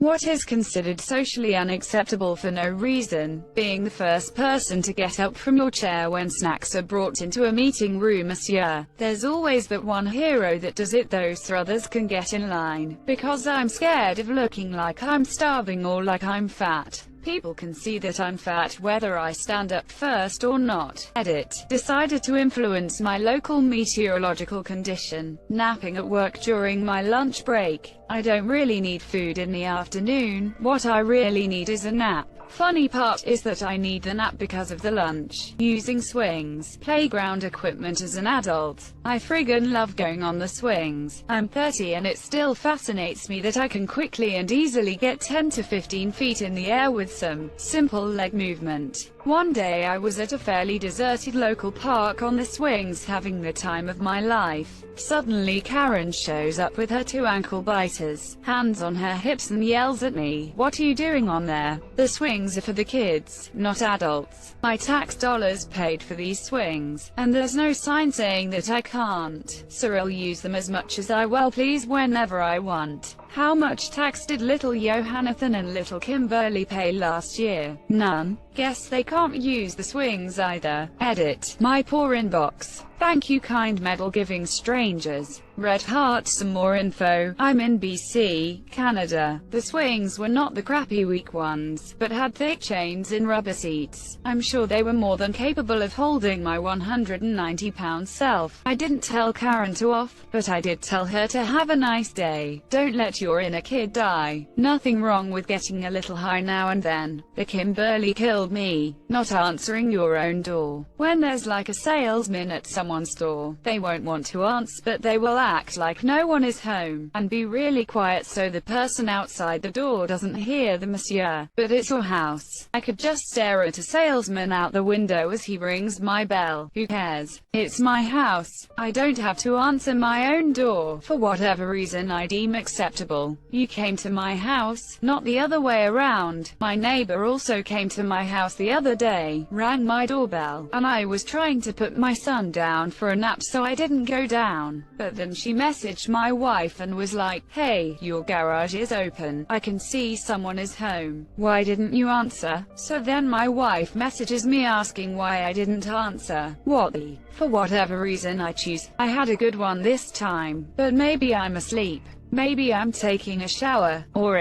What is considered socially unacceptable for no reason? Being the first person to get up from your chair when snacks are brought into a meeting room, monsieur. There's always that one hero that does it, those others can get in line. Because I'm scared of looking like I'm starving or like I'm fat. People can see that I'm fat whether I stand up first or not. Edit. Decided to influence my local meteorological condition. Napping at work during my lunch break. I don't really need food in the afternoon. What I really need is a nap. Funny part is that I need the nap because of the lunch. Using swings, playground equipment as an adult. I friggin' love going on the swings. I'm 30 and it still fascinates me that I can quickly and easily get 10 to 15 feet in the air with some simple leg movement. One day I was at a fairly deserted local park on the swings having the time of my life. Suddenly Karen shows up with her 2 ankle biters, hands on her hips, and yells at me, "What are you doing on there? The swings are for the kids, not adults. My tax dollars paid for these swings, and there's no sign saying that I can't. So I'll use them as much as I well please whenever I want." How much tax did little Jonathan and little Kimberly pay last year? None. Guess they can't use the swings either. Edit. My poor inbox. Thank you, kind medal giving strangers. Red heart. Some more info. I'm in BC, Canada. The swings were not the crappy weak ones, but had thick chains and rubber seats. I'm sure they were more than capable of holding my 190-pound self. I didn't tell Karen to off, but I did tell her to have a nice day. Don't let your inner kid die. Nothing wrong with getting a little high now and then. The Kimberly killed me. Not answering your own door. When there's like a salesman at someone's store, they won't want to answer, but they will act like no one is home, and be really quiet so the person outside the door doesn't hear the monsieur. But it's your house. I could just stare at a salesman out the window as he rings my bell. Who cares? It's my house. I don't have to answer my own door, for whatever reason I deem acceptable. You came to my house, not the other way around. My neighbor also came to my house the other day, rang my doorbell, and I was trying to put my son down for a nap so I didn't go down. But then she messaged my wife and was like, "Hey, your garage is open. I can see someone is home. Why didn't you answer?" So then my wife messages me asking why I didn't answer. What the? For whatever reason I choose. I had a good one this time, but maybe I'm asleep. Maybe I'm taking a shower, or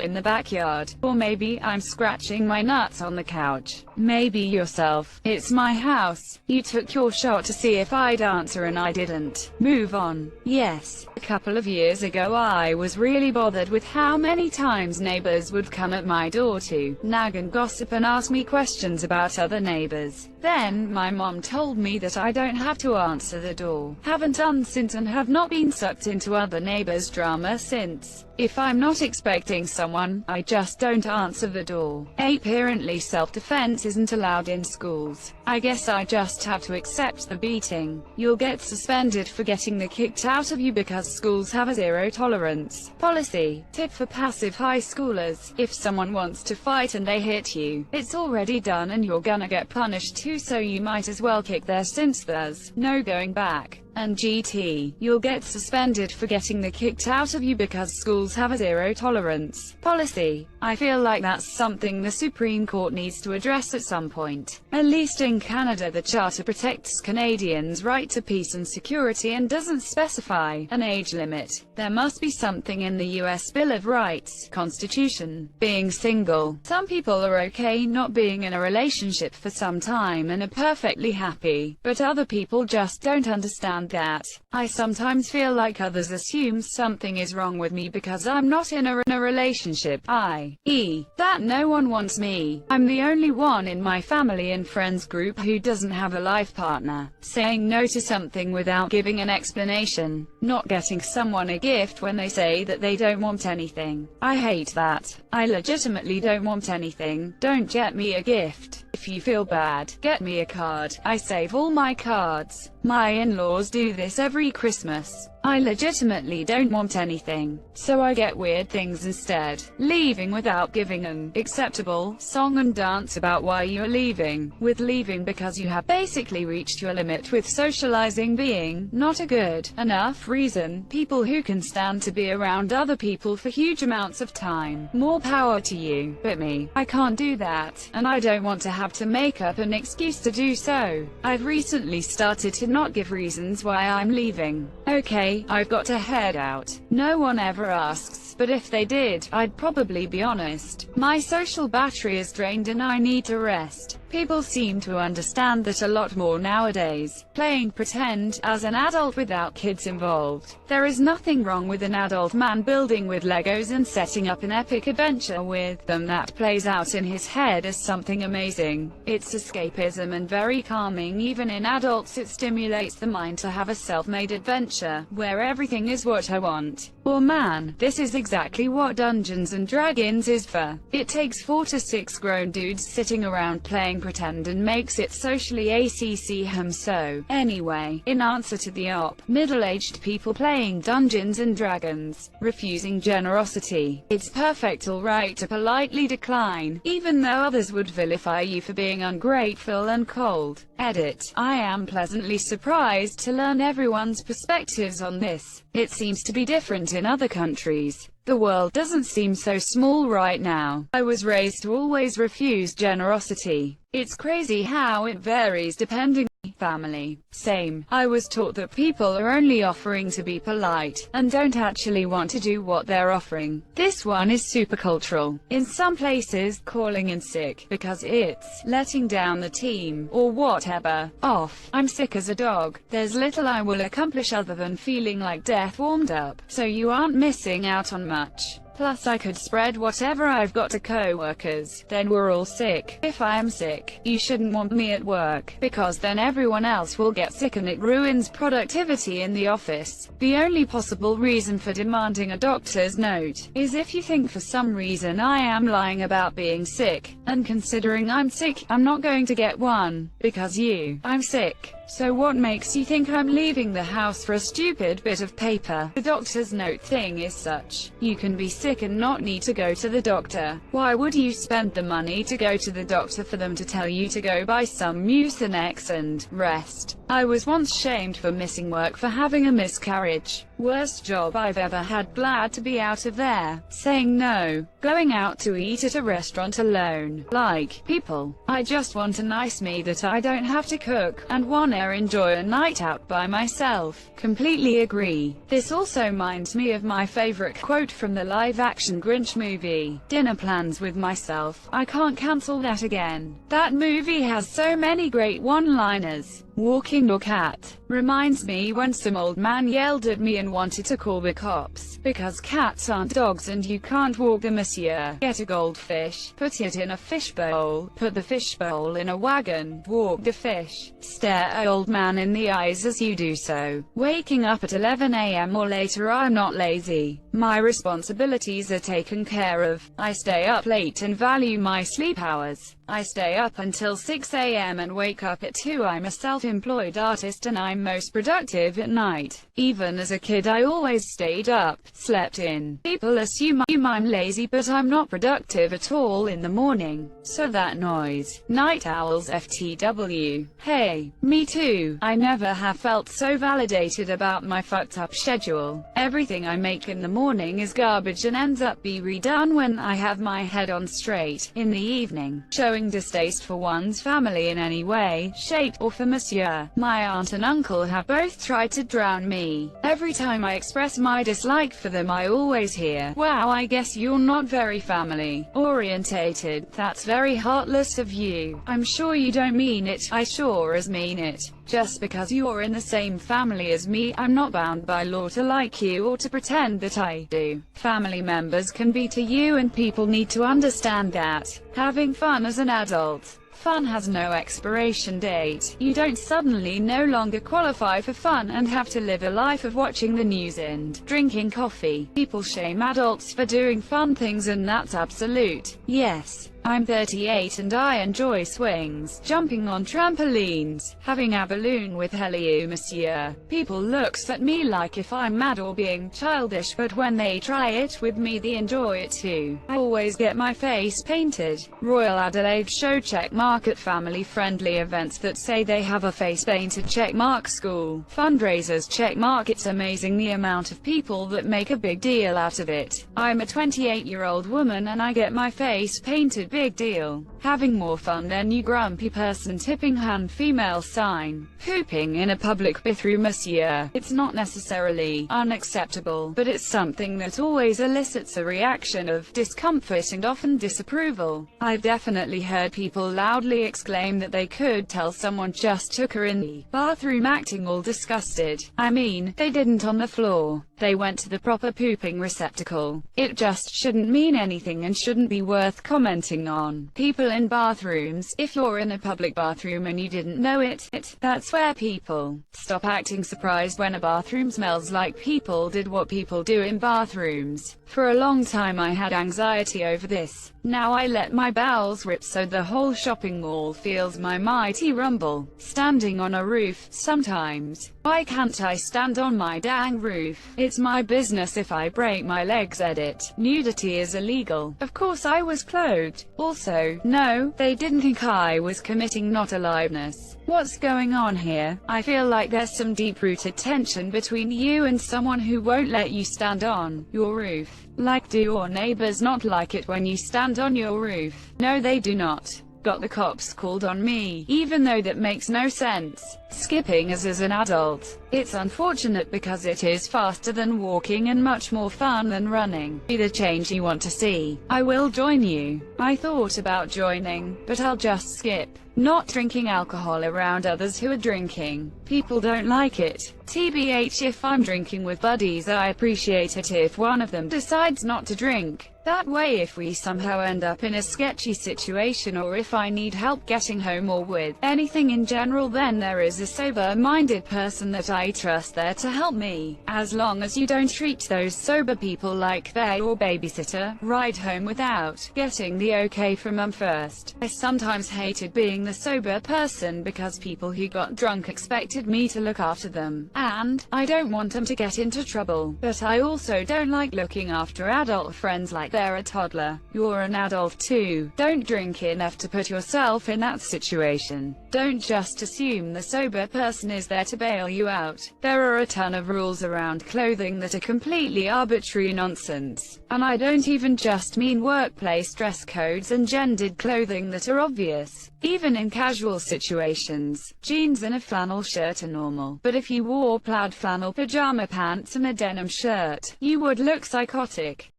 in the backyard, or maybe I'm scratching my nuts on the couch. Maybe yourself. It's my house. You took your shot to see if I'd answer and I didn't. Move on. Yes. A couple of years ago I was really bothered with how many times neighbors would come at my door to nag and gossip and ask me questions about other neighbors. Then my mom told me that I don't have to answer the door. Haven't done since and have not been sucked into other neighbors' drama since. If I'm not expecting someone, I just don't answer the door. Apparently self-defense isn't allowed in schools. I guess I just have to accept the beating. You'll get suspended for getting the kicked out of you because schools have a zero-tolerance policy. Tip for passive high schoolers: if someone wants to fight and they hit you, it's already done and you're gonna get punished too, so you might as well kick there since there's no going back. And GT, you'll get suspended for getting the kicked out of you because schools have a zero-tolerance policy. I feel like that's something the Supreme Court needs to address at some point. At least in Canada the Charter protects Canadians' right to peace and security and doesn't specify an age limit. There must be something in the US Bill of Rights, Constitution. Being single. Some people are okay not being in a relationship for some time and are perfectly happy, but other people just don't understand that. I sometimes feel like others assume something is wrong with me because I'm not in a relationship, i.e., that no one wants me. I'm the only one in my family and friends group who doesn't have a life partner. Saying no to something without giving an explanation. Not getting someone a gift when they say that they don't want anything. I hate that. I legitimately don't want anything. Don't get me a gift. If you feel bad, get me a card. I save all my cards. My in-laws do this every Christmas. I legitimately don't want anything, so I get weird things instead. Leaving without giving an acceptable song and dance about why you are leaving, with leaving because you have basically reached your limit with socializing being not a good enough reason. People who can stand to be around other people for huge amounts of time, more power to you, but me, I can't do that, and I don't want to have to make up an excuse to do so. I've recently started to not give reasons why I'm leaving. Okay, I've got to head out. No one ever asks, but if they did, I'd probably be honest. My social battery is drained and I need to rest. People seem to understand that a lot more nowadays, playing pretend as an adult without kids involved. There is nothing wrong with an adult man building with Legos and setting up an epic adventure with them that plays out in his head as something amazing. It's escapism and very calming. Even in adults, it stimulates the mind to have a self-made adventure, where everything is what I want. Or man, this is exactly what Dungeons and Dragons is for. It takes 4 to 6 grown dudes sitting around playing pretend and makes it socially ACCHM. So, anyway, in answer to the middle-aged people playing Dungeons and Dragons, refusing generosity, it's perfect alright to politely decline, even though others would vilify you for being ungrateful and cold. Edit. I am pleasantly surprised to learn everyone's perspectives on this. It seems to be different in other countries. The world doesn't seem so small right now. I was raised to always refuse generosity. It's crazy how it varies depending on family. Same. I was taught that people are only offering to be polite, and don't actually want to do what they're offering. This one is super cultural. In some places, calling in sick because it's letting down the team, or whatever. Off. I'm sick as a dog. There's little I will accomplish other than feeling like death warmed up, so you aren't missing out on much. Plus I could spread whatever I've got to co-workers, then we're all sick. If I am sick, you shouldn't want me at work, because then everyone else will get sick and it ruins productivity in the office. The only possible reason for demanding a doctor's note is if you think for some reason I am lying about being sick, and considering I'm sick, I'm not going to get one, because I'm sick. So what makes you think I'm leaving the house for a stupid bit of paper? The doctor's note thing is such. You can be sick and not need to go to the doctor. Why would you spend the money to go to the doctor for them to tell you to go buy some Mucinex and rest? I was once shamed for missing work for having a miscarriage. Worst job I've ever had. Glad to be out of there. Saying no. Going out to eat at a restaurant alone. Like, people, I just want a nice me that I don't have to cook, and wanna enjoy a night out by myself. Completely agree. This also reminds me of my favorite quote from the live-action Grinch movie. Dinner plans with myself. I can't cancel that again. That movie has so many great one-liners. Walking your cat reminds me when some old man yelled at me and wanted to call the cops, because cats aren't dogs and you can't walk them. Monsieur, get a goldfish, put it in a fishbowl, put the fishbowl in a wagon, walk the fish, stare an old man in the eyes as you do so. Waking up at 11 a.m. or later. I'm not lazy. My responsibilities are taken care of. I stay up late and value my sleep hours. I stay up until 6 a.m. and wake up at 2. I'm a self-employed artist and I'm most productive at night. Even as a kid I always stayed up, slept in. People assume I'm lazy, but I'm not productive at all in the morning. So that noise. Night owls FTW. Hey, me too. I never have felt so validated about my fucked up schedule. Everything I make in the morning is garbage and ends up be redone when I have my head on straight in the evening. Showing distaste for one's family in any way, shape, or for Monsieur. My aunt and uncle have both tried to drown me. Every time I express my dislike for them I always hear, "Wow, I guess you're not very family orientated. That's very heartless of you. I'm sure you don't mean it." I sure as mean it. Just because you're in the same family as me, I'm not bound by law to like you or to pretend that I do. Family members can be to you, and people need to understand that. Having fun as an adult. Fun has no expiration date. You don't suddenly no longer qualify for fun and have to live a life of watching the news and drinking coffee. People shame adults for doing fun things, and that's absolute. Yes. I'm 38 and I enjoy swings, jumping on trampolines, having a balloon with helium, monsieur. People looks at me like if I'm mad or being childish, but when they try it with me they enjoy it too. I always get my face painted. Royal Adelaide show checkmark at family-friendly events that say they have a face painted checkmark. School fundraisers checkmark. It's amazing the amount of people that make a big deal out of it. I'm a 28-year-old woman and I get my face painted. Big deal. Having more fun than you grumpy person. Tipping hand female sign. Pooping in a public bathroom, monsieur. It's not necessarily unacceptable, but it's something that always elicits a reaction of discomfort and often disapproval. I've definitely heard people loudly exclaim that they could tell someone just took her in the bathroom acting all disgusted. I mean, they didn't on the floor. They went to the proper pooping receptacle. It just shouldn't mean anything and shouldn't be worth commenting on. People in bathrooms. If you're in a public bathroom and you didn't know it, that's where people stop acting surprised when a bathroom smells like people did what people do in bathrooms. For a long time I had anxiety over this. Now I let my bowels rip so the whole shopping mall feels my mighty rumble. Standing on a roof. Sometimes. Why can't I stand on my dang roof? It's my business if I break my legs. Edit. Nudity is illegal. Of course I was clothed. Also, no, they didn't think I was committing not aliveness. What's going on here? I feel like there's some deep-rooted tension between you and someone who won't let you stand on your roof. Like, do your neighbors not like it when you stand on your roof? No, they do not. Got the cops called on me, even though that makes no sense. Skipping as an adult. It's unfortunate because it is faster than walking and much more fun than running. Be the change you want to see. I will join you. I thought about joining, but I'll just skip. Not drinking alcohol around others who are drinking. People don't like it. TBH, if I'm drinking with buddies I appreciate it if one of them decides not to drink. That way if we somehow end up in a sketchy situation or if I need help getting home or with anything in general, then there is a sober-minded person that I trust there to help me. As long as you don't treat those sober people like they're your babysitter, ride home without getting the okay from them first. I sometimes hated being the sober person because people who got drunk expected me to look after them, and I don't want them to get into trouble. But I also don't like looking after adult friends like they're a toddler. You're an adult too. Don't drink enough to put yourself in that situation. Don't just assume the sober person is there to bail you out. There are a ton of rules around clothing that are completely arbitrary nonsense. And I don't even just mean workplace dress codes and gendered clothing that are obvious. Even in casual situations, jeans and a flannel shirt are normal. But if you wore plaid flannel pajama pants and a denim shirt, you would look psychotic.